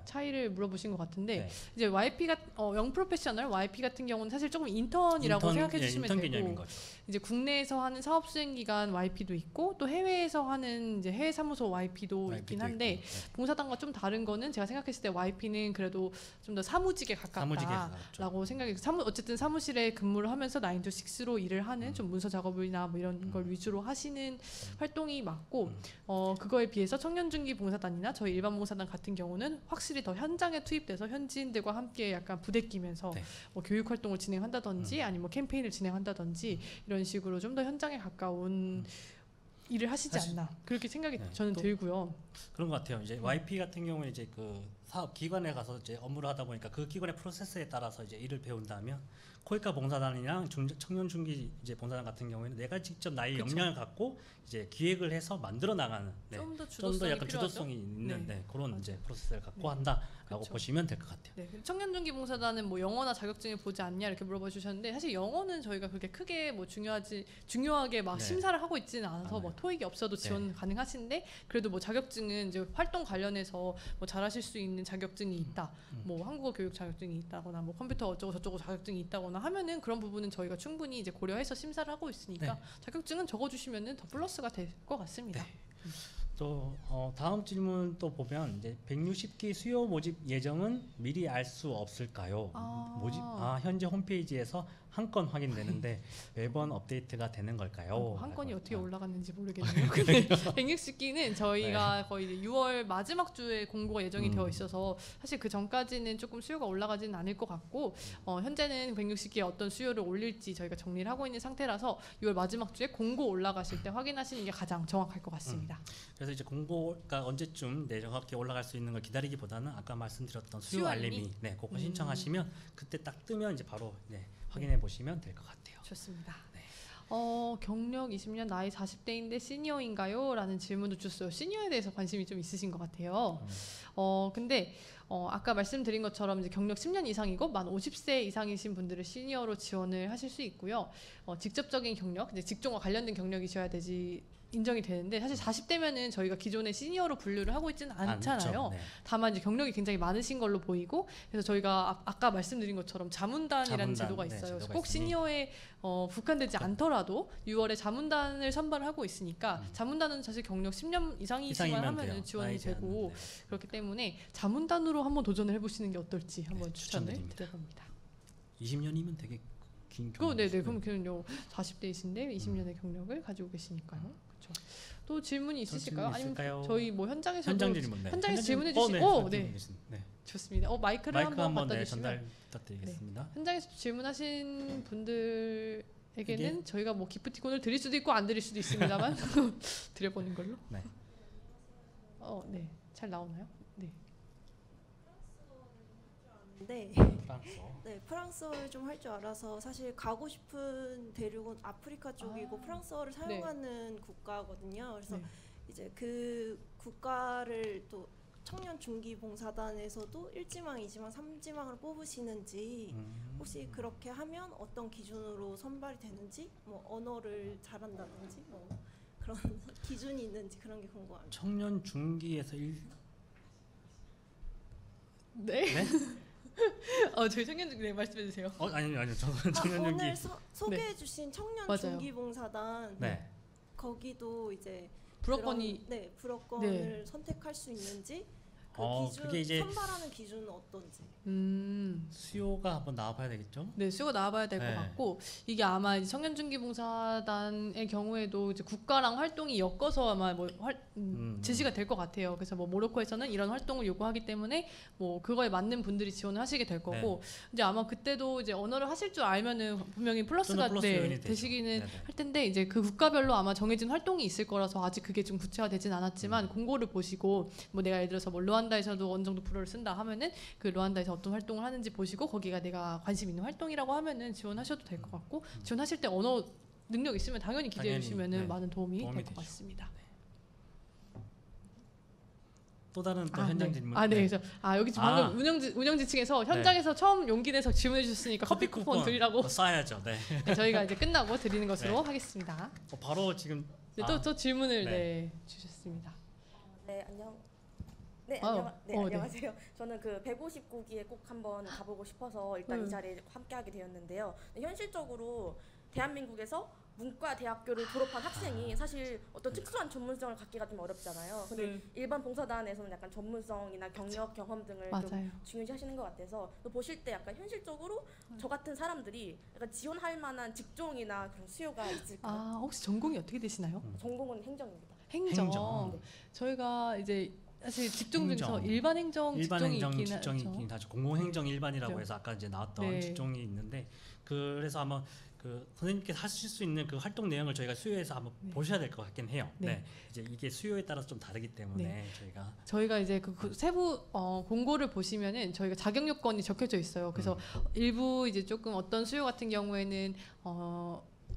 차이를 물어보신 것 같은데 이제 YP가 영 프로페셔널 YP 같은 경우는 사실 조금 인턴이라고 생각해 주시면 인턴 되고 개념인 거죠. 이제 국내에서 하는 사업 수행 기간 YP도 있고 또 해외에서 하는 이제 해외 사무소 YP도 있긴 한데 봉사단과 좀 다른 거는 제가 생각했을 때 YP는 그래도 좀 더 사무직에 가깝다라고 생각이 어쨌든 사무실에 근무를 하면서 9 to 6로 일을 하는 좀 문서 작업이나 뭐 이런 걸 위주로 하시는 활동이 맞고 그거에 비해서 청년준비 봉사단이나 저희 일반 봉사단 같은 경우는 확실히 더 현장에 투입돼서 현지인들과 함께 약간 부대끼면서 뭐 교육 활동을 진행한다든지 아니면 뭐 캠페인을 진행한다든지 이런 식으로 좀 더 현장에 가까운 일을 하시지 않나 그렇게 생각이 저는 들고요. 그런 것 같아요. 이제 YP 같은 경우에 이제 그 사업 기관에 가서 이제 업무를 하다 보니까 그 기관의 프로세스에 따라서 이제 일을 배운다면 코이카 봉사단이랑 청년 중기 이제 봉사단 같은 경우에는 내가 직접 나의 역량을 갖고 이제 기획을 해서 만들어 나가는 좀 더 약간 주도성이 있는 그런 이제 프로세스를 갖고 한다라고 보시면 될 것 같아요. 네. 청년 중기 봉사단은 뭐 영어나 자격증을 보지 않냐 이렇게 물어봐 주셨는데 사실 영어는 저희가 그렇게 크게 뭐 중요하게 막 심사를 하고 있지는 않아서 뭐 토익이 없어도 지원 가능하신데 그래도 뭐 자격증은 이제 활동 관련해서 뭐 잘하실 수 있는 자격증이 있다. 뭐 한국어 교육 자격증이 있다거나 뭐 컴퓨터 어쩌고 저쩌고 자격증이 있다거나 하면은 그런 부분은 저희가 충분히 이제 고려해서 심사를 하고 있으니까 자격증은 적어주시면은 더 플러스가 될 것 같습니다. 또 다음 질문 또 보면 이제 160기 수요 모집 예정은 미리 알 수 없을까요? 현재 홈페이지에서 한 건 확인되는데 매번 업데이트가 되는 걸까요? 한 건이 어떻게 아. 올라갔는지 모르겠네요. 근데 160기는 저희가 거의 이제 6월 마지막 주에 공고가 예정이 되어 있어서 사실 그 전까지는 조금 수요가 올라가지는 않을 것 같고 현재는 160기에 어떤 수요를 올릴지 저희가 정리를 하고 있는 상태라서 6월 마지막 주에 공고 올라가실 때 확인하시는 게 가장 정확할 것 같습니다. 그래서 이제 공고가 언제쯤 정확히 올라갈 수 있는 걸 기다리기보다는 아까 말씀드렸던 수요 수요 알림이 그거 신청하시면 그때 딱 뜨면 이제 바로 확인해 보시면 될 것 같아요. 좋습니다. 네. 경력 20년 나이 40대인데 시니어인가요? 라는 질문도 주셨어요. 시니어에 대해서 관심이 좀 있으신 것 같아요. 근데 아까 말씀드린 것처럼 이제 경력 10년 이상이고 만 50세 이상이신 분들을 시니어로 지원을 하실 수 있고요. 직접적인 경력, 이제 직종과 관련된 경력이셔야 되지 인정이 되는데 사실 40대면은 저희가 기존의 시니어로 분류를 하고 있지는 않잖아요. 네. 다만 이제 경력이 굉장히 많으신 걸로 보이고 그래서 저희가 아까 말씀드린 것처럼 자문단이라는 제도가 있어요. 제도가 꼭 있으니. 시니어에 국한되지 않더라도 6월에 자문단을 선발을 하고 있으니까 자문단은 사실 경력 10년 이상이지만 이상이면 하면은 돼요. 지원이 나이지 않는, 되고 네. 그렇기 때문에 자문단으로 한번 도전을 해보시는 게 어떨지 한번 추천을 추천드립니다. 드려봅니다. 20년이면 되게 긴 그거 네네 경력이시네요. 그럼 40대이신데 20년의 경력을 가지고 계시니까요. 그렇죠. 또 질문이 있으실까요? 아니면 있을까요? 저희 뭐 현장에서도 현장 질문. 현장에서 질문해 주시. 네. 좋습니다. 마이크를 마이크 한번 한번 갖다 주시면 전달 부탁드리겠습니다. 현장에서 질문하신 분들에게는 이게? 저희가 뭐 기프티콘을 드릴 수도 있고 안 드릴 수도 있습니다만 드려보는 걸로. 네. 네. 잘 나오나요? 네. 네. 프랑스어. 네, 프랑스어를 좀 할 줄 알아서 사실 가고 싶은 대륙은 아프리카 쪽이고 프랑스어를 사용하는 국가거든요. 그래서 네. 이제 그 국가를 또 청년 중기 봉사단에서도 1지망, 2지망, 3지망을 뽑으시는지 혹시 그렇게 하면 어떤 기준으로 선발이 되는지 뭐 언어를 잘한다든지 뭐 그런 기준이 있는지 그런 게 궁금합니다. 청년 중기에서 네. 저희 청년 중기 말씀해 주세요. 아니요. 청년 중기. 오늘 소개해주신 청년 맞아요. 중기 봉사단 네. 거기도 이제 불어권이 불어권을 선택할 수 있는지 그 기준 그게 이제 선발하는 기준은 어떤지. 수요가 한번 나와봐야 되겠죠? 네, 수요가 나와봐야 될 것 네. 같고 이게 아마 이제 청년중기봉사단의 경우에도 이제 국가랑 활동이 엮어서 아마 뭐 제시가 될 것 같아요. 그래서 뭐 모로코에서는 이런 활동을 요구하기 때문에 뭐 그거에 맞는 분들이 지원을 하시게 될 거고 이제 아마 그때도 이제 언어를 하실 줄 알면은 분명히 플러스가 플러스 요인이 되시기는 네네. 할 텐데 이제 그 국가별로 아마 정해진 활동이 있을 거라서 아직 그게 좀 구체화되진 않았지만 공고를 보시고 뭐 내가 예를 들어서 뭐 루안다에서도 어느 정도 불어를 쓴다 하면은 그 루안다에서 어떤 활동을 하는지 보시고 거기가 내가 관심 있는 활동이라고 하면은 지원하셔도 될 것 같고 지원하실 때 언어 능력 있으면 당연히 기재해 주시면은 많은 도움이 될 것 되죠. 같습니다. 또 다른 또 현장 질문. 그래서 여기 지금 방금 운영지 측에서 현장에서 처음 용기 내서 질문해 주셨으니까 커피 쿠폰 드리라고 쏴야죠. 네. 저희가 이제 끝나고 드리는 것으로 하겠습니다. 바로 지금 또 질문을 주셨습니다. 네, 안녕. 네. 안녕하세요. 저는 그 159기에 꼭 한번 가보고 싶어서 일단 이 자리에 함께하게 되었는데요. 현실적으로 대한민국에서 문과 대학교를 졸업한 학생이 사실 어떤 특수한 전문성을 갖기가 좀 어렵잖아요. 근데 일반 봉사단에서는 약간 전문성이나 경력, 경험 등을 좀 중요시하시는 것 같아서 또 보실 때 약간 현실적으로 저 같은 사람들이 약간 지원할 만한 직종이나 그런 수요가 있을까요? 혹시 전공이 어떻게 되시나요? 전공은 행정입니다. 행정. 네. 저희가 이제 사실 직종 중에서 행정. 일반 행정 직종이 있긴 하죠. 공공행정 일반이라고 해서 아까 이제 나왔던 직종이 있는데 그래서 아마 그 선생님께서 하실 수 있는 그 활동 내용을 저희가 수요에서 한번 보셔야 될 것 같긴 해요. 이제 이게 수요에 따라서 좀 다르기 때문에 저희가 이제 그 세부 공고를 보시면은 저희가 자격 요건이 적혀져 있어요. 그래서 일부 이제 조금 어떤 수요 같은 경우에는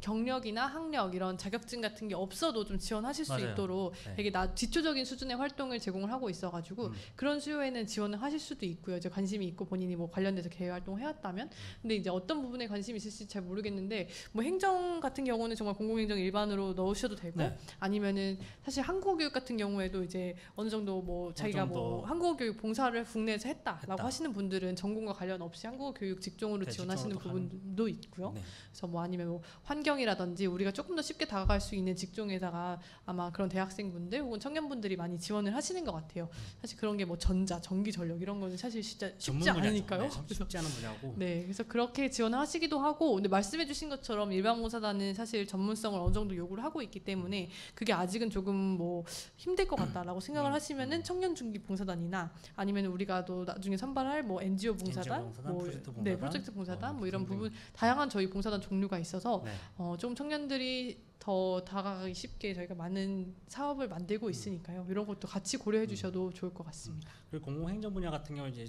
경력이나 학력 이런 자격증 같은 게 없어도 좀 지원하실 수 있도록 되게 기초적인 수준의 활동을 제공을 하고 있어가지고 그런 수요에는 지원을 하실 수도 있고요. 이제 관심이 있고 본인이 뭐 관련돼서 개회 활동을 해왔다면 근데 이제 어떤 부분에 관심이 있을지 잘 모르겠는데 뭐 행정 같은 경우는 정말 공공행정 일반으로 넣으셔도 되고 아니면은 사실 한국어교육 같은 경우에도 이제 어느 정도 뭐 자기가 뭐 한국어교육 봉사를 국내에서 했다라고 하시는 분들은 전공과 관련 없이 한국어교육 직종으로 지원하시는 부분도 있고요. 그래서 뭐 아니면 뭐 환경이라든지 우리가 조금 더 쉽게 다가갈 수 있는 직종에다가 아마 그런 대학생분들 혹은 청년분들이 많이 지원을 하시는 것 같아요. 사실 그런 게 뭐 전자, 전기, 전력 이런 거는 사실 진짜 쉽지 않으니까요. 네, 쉽지 않은 분야고. 네, 그래서 그렇게 지원하시기도 하고, 근데 말씀해주신 것처럼 일반 봉사단은 사실 전문성을 어느 정도 요구를 하고 있기 때문에 그게 아직은 조금 뭐 힘들 것 같다라고 생각을 하시면은 청년 중기 봉사단이나 아니면 우리가 또 나중에 선발할 뭐 NGO 봉사단, 뭐 프로젝트 봉사단, 네, 프로젝트 봉사단 뭐 이런 부분 다양한 저희 봉사단 종류가 있어서 네. 좀 청년들이 더 다가가기 쉽게 저희가 많은 사업을 만들고 있으니까요. 이런 것도 같이 고려해 주셔도 좋을 것 같습니다. 그리고 공공행정 분야 같은 경우 이제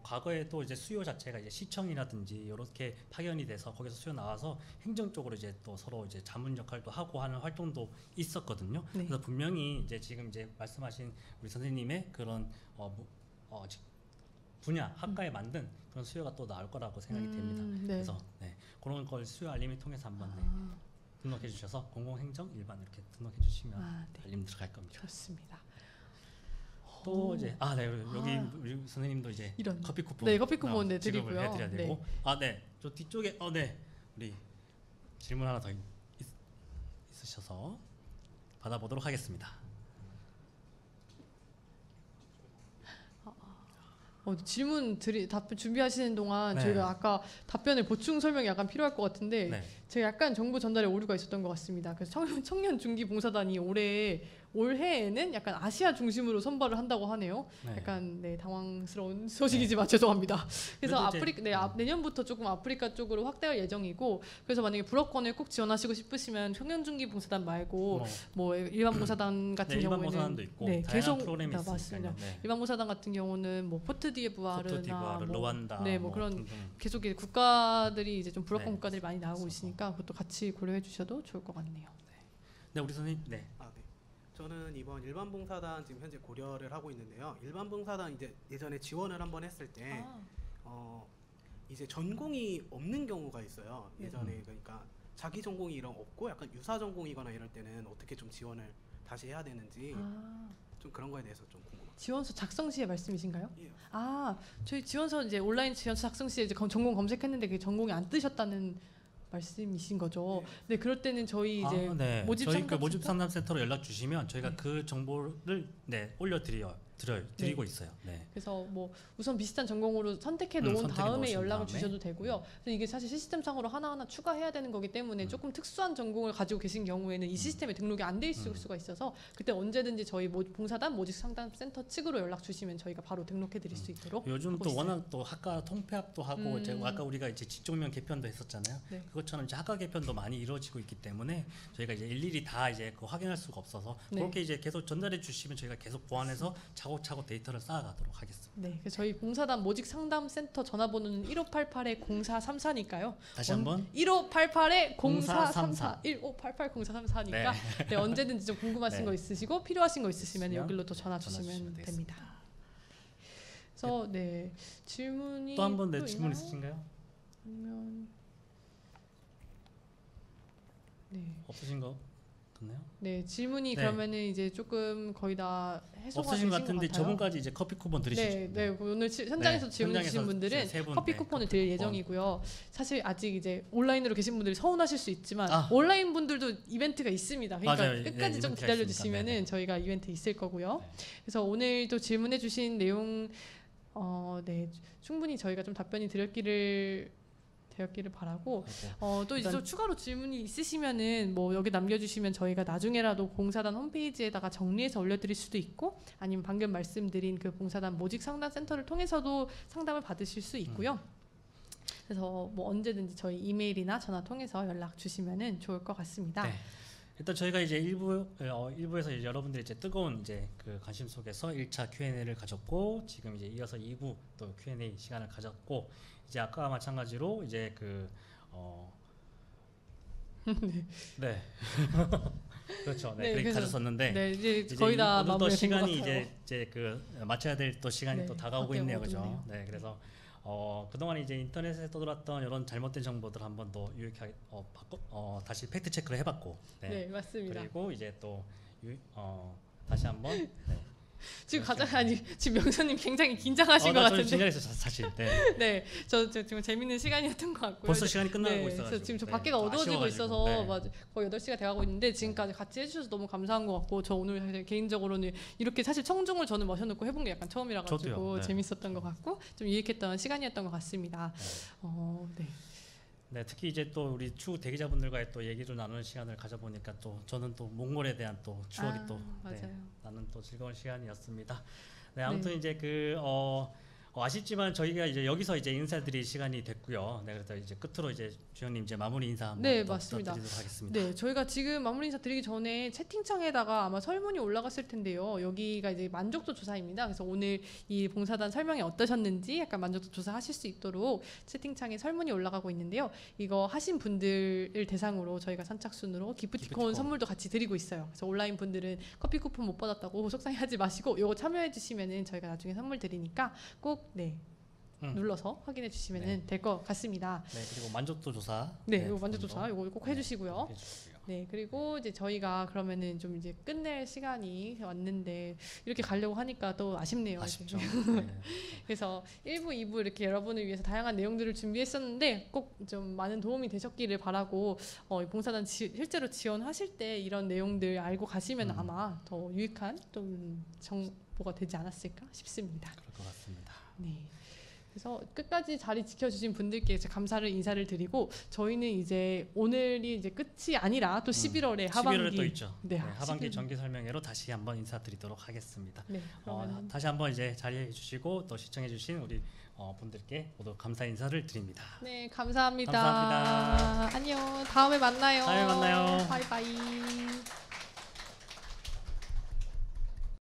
과거에도 이제 수요 자체가 이제 시청이라든지 이렇게 파견이 돼서 거기서 수요 나와서 행정 쪽으로 이제 또 서로 이제 자문 역할도 하고 하는 활동도 있었거든요. 네. 그래서 분명히 이제 지금 이제 말씀하신 우리 선생님의 그런 분야 학과에 만든 그런 수요가 또 나올 거라고 생각이 됩니다. 네. 그래서 네, 그런 걸 수요 알림을 통해서 한번 네, 등록해 주셔서 공공행정 일반 이렇게 등록해 주시면 네. 알림 들어갈 겁니다. 좋습니다. 또 이제 네, 여기 우리 선생님도 이제 이런 커피 쿠폰 네, 커피 쿠폰 네, 지급을 드리고요. 해드려야 되고 네, 저 뒤쪽에 네, 우리 질문 하나 더 있으셔서 받아보도록 하겠습니다. 답변 준비하시는 동안 네. 저희가 아까 답변을 보충 설명이 약간 필요할 것 같은데 네. 제가 약간 정보 전달에 오류가 있었던 것 같습니다. 그래서 청년 중기 봉사단이 올해에는 약간 아시아 중심으로 선발을 한다고 하네요. 네. 약간 당황스러운 소식이지만 죄송합니다. 그래서 그래도 내년부터 조금 아프리카 쪽으로 확대할 예정이고, 그래서 만약에 불업권을 꼭 지원하시고 싶으시면 청년 중기 봉사단 말고 뭐 일반 봉사단 같은 네, 경우에는 일반 봉사단도 있고 네, 다양한 계속 프로그램이 있으니까요. 맞습니다. 네. 일반 봉사단 같은 경우는 뭐 코트디부아르나 르완다, 네, 뭐 그런 등등. 계속 국가들이 이제 좀 불합권 네. 국가들이 많이 나오고 있으니까 그것도 같이 고려해 주셔도 좋을 것 같네요. 네, 우리 선생님. 네. 네. 저는 이번 일반 봉사단 지금 현재 고려를 하고 있는데요. 일반 봉사단 이제 예전에 지원을 한번 했을 때 이제 전공이 없는 경우가 있어요. 예전에 그러니까 자기 전공이 이런 없고 약간 유사 전공이거나 이럴 때는 어떻게 좀 지원을 다시 해야 되는지 좀 그런 거에 대해서 좀 궁금합니다. 지원서 작성 시에 말씀이신가요? 예. 저희 지원서 이제 온라인 지원서 작성 시에 이제 전공 검색했는데 그게 전공이 안 뜨셨다는 말씀이신 거죠. 네, 그럴 때는 저희 이제 네. 모집 저희 상담센터? 모집 상담센터로 연락 주시면 저희가 그 정보를 드리고 있어요. 네. 그래서 뭐 우선 비슷한 전공으로 선택해 놓은 다음에 연락을 주셔도 되고요. 그래서 이게 사실 시스템상으로 하나하나 추가해야 되는 거기 때문에 조금 특수한 전공을 가지고 계신 경우에는 이 시스템에 등록이 안 돼 있을 수가 있어서 그때 언제든지 저희 봉사단 모집 상담센터 측으로 연락 주시면 저희가 바로 등록해 드릴 수 있도록 요즘 하고 또 있어요. 워낙 또 학과 통폐합도 하고 아까 우리가 이제 직종명 개편도 했었잖아요. 네. 그것처럼 이제 학과 개편도 많이 이루어지고 있기 때문에 저희가 이제 일일이 다 이제 확인할 수가 없어서 네. 그렇게 이제 계속 전달해 주시면 저희가 계속 보완해서 차곡차곡 데이터를 쌓아가도록 하겠습니다. 네, 그래서 저희 봉사단 모집 상담센터 전화번호는 1588-0434니까요. 다시 한번 1588-0434 1588-0434니까 네, 언제든지 좀 궁금하신 네. 거 있으시고 필요하신 거 있으시면 있으시면 여기로 또 전화 주시면 주시면 됩니다. 그래서 네, 질문이 또 한 번 또 질문 있나요? 있으신가요? 아니면 네. 없으신 거 같나요? 네, 질문이 네. 그러면은 이제 조금 거의 다 해소가 없으신 것 되신 같은데 같아요. 저분까지 이제 커피 쿠폰 드리시죠. 네, 오늘 현장에서 네, 질문 주신 현장에서 분들은 세 분, 커피 네, 쿠폰을 커피 드릴 쿠폰. 예정이고요. 사실 아직 이제 온라인으로 계신 분들이 서운하실 수 있지만 온라인 분들도 이벤트가 있습니다. 그러니까 맞아요. 끝까지 네, 좀 이벤트가 기다려 있습니다. 주시면은 네. 저희가 이벤트 있을 거고요. 네. 그래서 오늘 또 질문해 주신 내용 네, 충분히 저희가 좀 답변이 되었기를 바라고 또 이제 또 추가로 질문이 있으시면은 뭐 여기 남겨주시면 저희가 나중에라도 봉사단 홈페이지에다가 정리해서 올려드릴 수도 있고 아니면 방금 말씀드린 그 봉사단 모집 상담센터를 통해서도 상담을 받으실 수 있고요. 그래서 뭐 언제든지 저희 이메일이나 전화 통해서 연락 주시면은 좋을 것 같습니다. 네. 일단 저희가 이제 1부에서 이제 여러분들이 이제 뜨거운 이제 그 관심 속에서 1차 Q&A를 가졌고 지금 이제 이어서 2부 또 Q&A 시간을 가졌고 이제 아까와 마찬가지로 이제 네. 그렇죠. 네. 그렇게 가졌었는데 네, 이제 거의 다 또 마무리된 것 시간이 같아요. 이제 그 마쳐야 될 또 시간이 네, 또 다가오고 밖에 있네요. 어둡네요. 그죠? 네. 그래서 그동안 이제 인터넷에 떠돌았던 이런 잘못된 정보들 한번 더 유익하게 다시 팩트 체크를 해봤고 네, 맞습니다. 그리고 이제 또 다시 한번 지금 지금 명선님 굉장히 긴장하신 것 같은데. 긴장했어요 사실. 네. 네, 저 지금 재밌는 시간이었던 것 같고요. 벌써 시간이 끝나고 네, 있어가지고. 그래서 지금 저 밖에가 어두워지고 있어서 네. 맞아, 거의 8시가 돼가고 있는데 지금까지 같이 해주셔서 너무 감사한 것 같고 저 오늘 사실 개인적으로는 이렇게 사실 청중을 저는 마셔놓고 해본 게 약간 처음이라 가지고 저도요. 네. 재밌었던 것 같고 좀 유익했던 시간이었던 것 같습니다. 네. 네, 특히 이제 또 우리 추후 대기자분들과의 또 얘기를 나누는 시간을 가져보니까 또 저는 또 몽골에 대한 또 추억이 또 나는 또 즐거운 시간이었습니다. 네, 아무튼 이제 아쉽지만 저희가 이제 여기서 이제 인사드릴 시간이 됐고요. 네, 그래서 이제 끝으로 이제 주영님 이제 마무리 인사 한번 맞습니다. 드리도록 하겠습니다. 네, 저희가 지금 마무리 인사 드리기 전에 채팅창에다가 아마 설문이 올라갔을 텐데요. 여기가 이제 만족도 조사입니다. 그래서 오늘 이 봉사단 설명이 어떠셨는지 약간 만족도 조사하실 수 있도록 채팅창에 설문이 올라가고 있는데요. 이거 하신 분들을 대상으로 저희가 선착순으로 기프티콘 선물도 같이 드리고 있어요. 그래서 온라인 분들은 커피 쿠폰 못 받았다고 속상해하지 마시고 이거 참여해 주시면은 저희가 나중에 선물 드리니까 꼭 눌러서 확인해 주시면 될 것 같습니다. 네, 그리고 만족도 조사. 이거 만족도 조사 이거 꼭 해주시고요. 네, 그리고 이제 저희가 그러면은 좀 이제 끝낼 시간이 왔는데 이렇게 가려고 하니까 또 아쉽네요. 아쉽죠. 그래서 1부, 2부 이렇게 여러분을 위해서 다양한 내용들을 준비했었는데 꼭 좀 많은 도움이 되셨기를 바라고 봉사단 실제로 지원하실 때 이런 내용들 알고 가시면 아마 더 유익한 좀 정보가 되지 않았을까 싶습니다. 그럴 것 같습니다. 네. 그래서 끝까지 자리 지켜주신 분들께 감사를 인사를 드리고 저희는 이제 오늘이 이제 끝이 아니라 또 11월에 하반기 11월에 또 있죠. 네, 하반기 11월. 정기 설명회로 다시 한번 인사드리도록 하겠습니다. 네, 다시 한번 이제 자리해 주시고 또 시청해 주신 우리 분들께 모두 감사 인사를 드립니다. 네, 감사합니다. 감사합니다. 안녕. 다음에 만나요. 다음에 만나요. 바이바이.